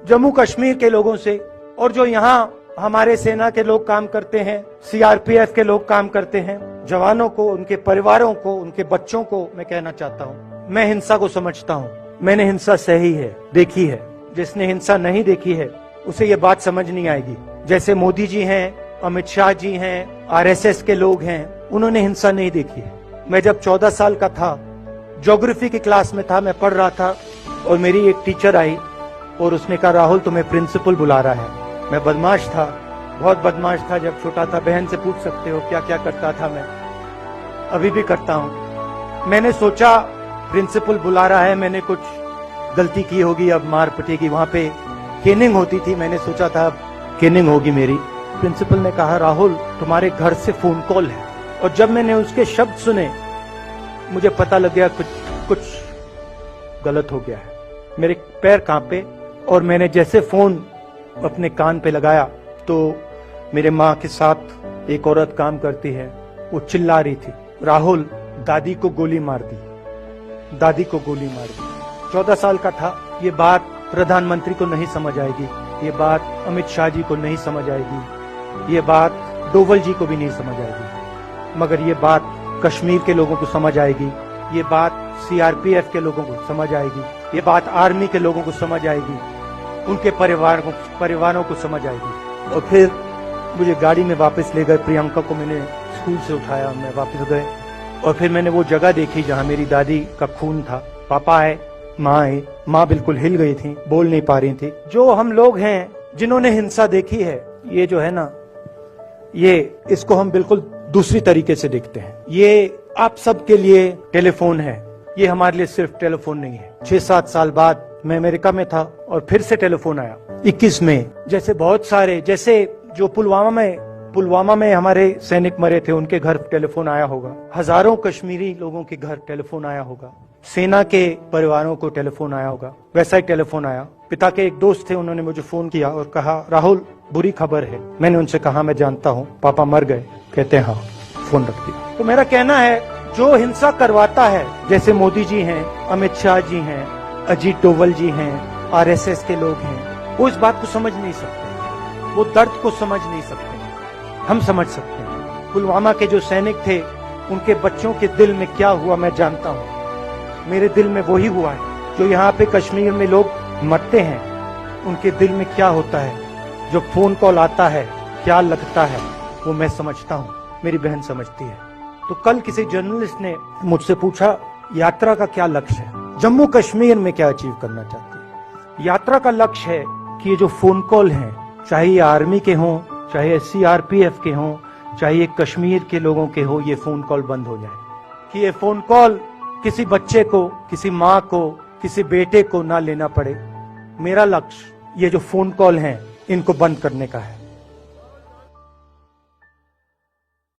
जम्मू कश्मीर के लोगों से, और जो यहाँ हमारे सेना के लोग काम करते हैं, सीआरपीएफ के लोग काम करते हैं, जवानों को, उनके परिवारों को, उनके बच्चों को मैं कहना चाहता हूँ, मैं हिंसा को समझता हूँ। मैंने हिंसा सही है, देखी है। जिसने हिंसा नहीं देखी है उसे ये बात समझ नहीं आएगी। जैसे मोदी जी हैं, अमित शाह जी हैं, आरएसएस के लोग हैं, उन्होंने हिंसा नहीं देखी है। मैं जब 14 साल का था, ज्योग्राफी की क्लास में था, मैं पढ़ रहा था और मेरी एक टीचर आई और उसने कहा, राहुल तुम्हें प्रिंसिपल बुला रहा है। मैं बदमाश था, बहुत बदमाश था जब छोटा था। बहन से पूछ सकते हो क्या क्या करता था मैं, अभी भी करता हूँ। मैंने सोचा प्रिंसिपल बुला रहा है, मैंने कुछ गलती की होगी, अब मार पिटेगी। वहां पे केनिंग होती थी, मैंने सोचा था अब केनिंग होगी मेरी। प्रिंसिपल ने कहा, राहुल तुम्हारे घर से फोन कॉल है। और जब मैंने उसके शब्द सुने मुझे पता लग गया कुछ गलत हो गया है। मेरे पैर कांपे और मैंने जैसे फोन अपने कान पे लगाया तो मेरे माँ के साथ एक औरत काम करती है, वो चिल्ला रही थी, राहुल दादी को गोली मार दी, दादी को गोली मार दी। 14 साल का था। ये बात प्रधानमंत्री को नहीं समझ आएगी, ये बात अमित शाह जी को नहीं समझ आएगी, ये बात डोवल जी को भी नहीं समझ आएगी, मगर ये बात कश्मीर के लोगों को समझ आएगी, ये बात सीआरपीएफ के लोगों को समझ आएगी, ये बात आर्मी के लोगों को समझ आएगी, उनके परिवारों को समझ आएगी। और फिर मुझे गाड़ी में वापस ले गए, प्रियंका को मैंने स्कूल से उठाया, मैं वापस गए और फिर मैंने वो जगह देखी जहाँ मेरी दादी का खून था। पापा आए, माँ आई, माँ बिल्कुल हिल गई थी, बोल नहीं पा रही थी। जो हम लोग हैं जिन्होंने हिंसा देखी है, ये जो है ना, ये इसको हम बिल्कुल दूसरी तरीके से देखते हैं। ये आप सबके लिए टेलीफोन है, ये हमारे लिए सिर्फ टेलीफोन नहीं है। 6-7 साल बाद मैं अमेरिका में था और फिर से टेलीफोन आया 21 में। जैसे बहुत सारे, जैसे जो पुलवामा में हमारे सैनिक मरे थे, उनके घर टेलीफोन आया होगा। हजारों कश्मीरी लोगों के घर टेलीफोन आया होगा, सेना के परिवारों को टेलीफोन आया होगा। वैसा ही टेलीफोन आया। पिता के एक दोस्त थे, उन्होंने मुझे फोन किया और कहा, राहुल बुरी खबर है। मैंने उनसे कहा, मैं जानता हूँ, पापा मर गए। कहते हैं हाँ, फोन रख दिया। तो मेरा कहना है, जो हिंसा करवाता है, जैसे मोदी जी हैं, अमित शाह जी हैं, अजीत डोवल जी हैं, आरएसएस के लोग हैं, वो इस बात को समझ नहीं सकते, वो दर्द को समझ नहीं सकते। हम समझ सकते हैं। पुलवामा के जो सैनिक थे, उनके बच्चों के दिल में क्या हुआ मैं जानता हूँ। मेरे दिल में वही हुआ है। जो यहाँ पे कश्मीर में लोग मरते हैं, उनके दिल में क्या होता है, जो फोन कॉल आता है क्या लगता है, वो मैं समझता हूँ, मेरी बहन समझती है। तो कल किसी जर्नलिस्ट ने मुझसे पूछा, यात्रा का क्या लक्ष्य है, जम्मू कश्मीर में क्या अचीव करना चाहती है। यात्रा का लक्ष्य है कि ये जो फोन कॉल हैं, चाहे ये आर्मी के हों, चाहे सीआरपीएफ के हों, चाहे ये कश्मीर के लोगों के हो, ये फोन कॉल बंद हो जाए। कि ये फोन कॉल किसी बच्चे को, किसी माँ को, किसी बेटे को ना लेना पड़े। मेरा लक्ष्य ये जो फोन कॉल हैं, इनको बंद करने का है।